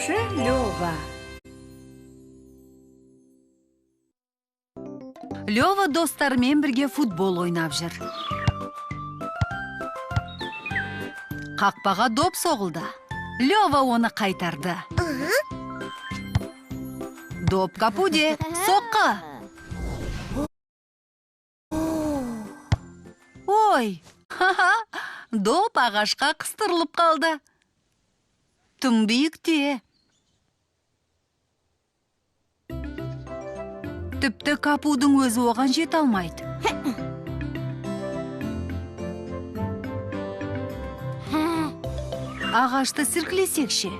Кызыкчу Лёва. Лёва достары менен бирге футбол ойнап жүр. Какпага доп согулду. Лёва оны кайтарды. Доп капуде, сокка. Ой, доп агашка кыстырылып калды. Тым бийикте. Тіпті капудың өзі оған жете алмайды. Ағашты сіркілесекші.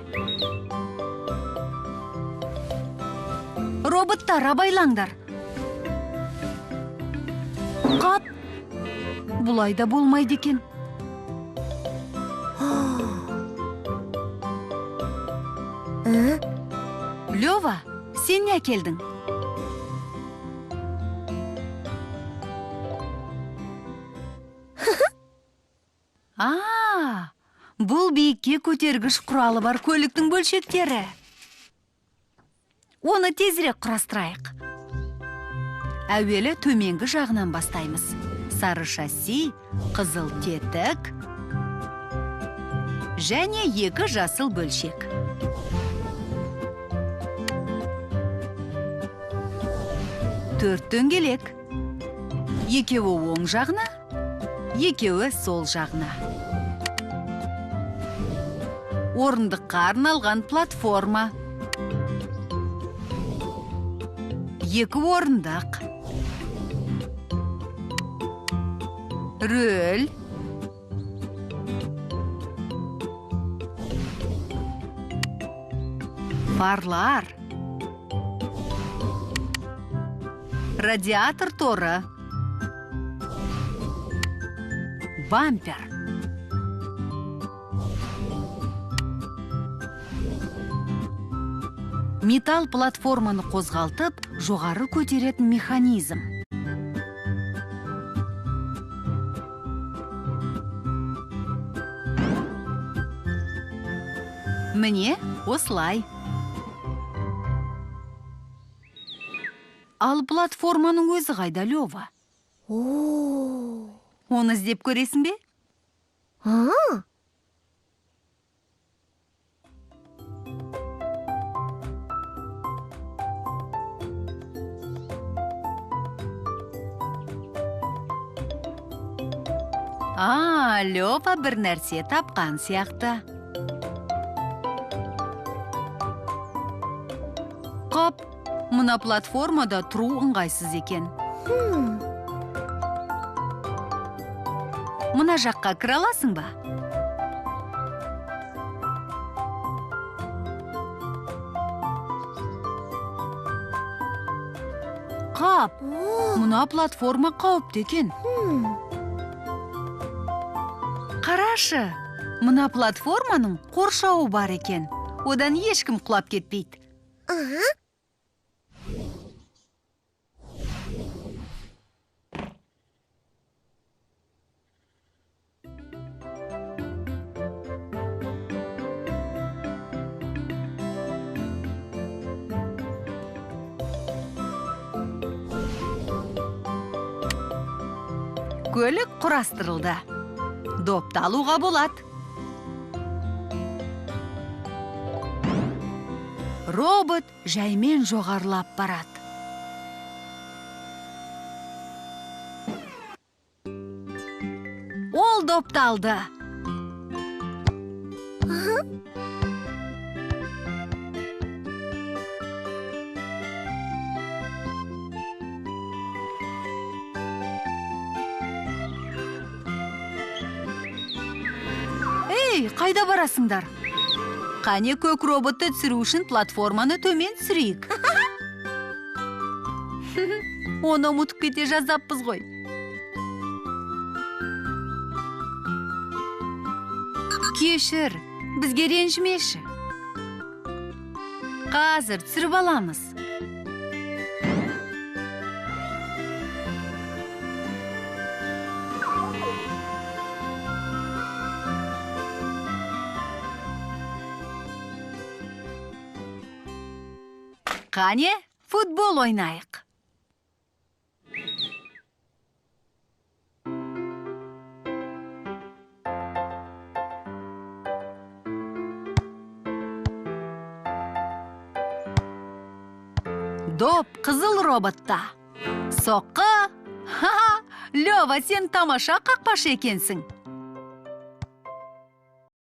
Роботтар, абайлаңдар. Қап! Бұлай да болмайды екен. Лёва, сен не әкелдің? Бұл биікке көтергіш құралы бар көліктің бөлшектері. Оны тезірек құрастырайық. Әуелі төменгі жағынан бастаймыз. Сары шасси, қызыл тетік және 2 жасыл бөлшек. Төрт дөңгелек. Екеуі оң жағына, екеуі сол жағына. Орындыққа арналған платформа. 2 орындық. Рөл. Фарлар. Радиатор торы. Бампер. Металл платформаны қозғалтып, жоғары көтеретін механизм. Міне, осылай. Ал платформаның өзі қайда, Лёва? Оны іздеп көресің бе? Лёва бір нәрсе тапқан сияқты. Қап, мұна платформада тұру ыңғайсыз екен. Мұна жаққа кіре аласың ба? Қап, мұна платформа қауіпті екен. Қарашы, мұна платформаның қоршауы бар екен. Одан ешкім құлап кетпейді. Көлік құрастырылды. Допты алуға болады. Робот жаймен жоғарылап барады. Ол допты алды. Қайда барасыңдар? Қане көк роботты түсіру үшін платформаны төмен түсірейік. Оны ұмытып кете жаздаппыз ғой. Кешір, бізге ренжімеші. Қазір түсіріп аламыз. Қане, футбол ойнайық. Доп қызыл роботта. Соққы. Ха-ха, Лёва, сен тамаша қақпашы екенсің.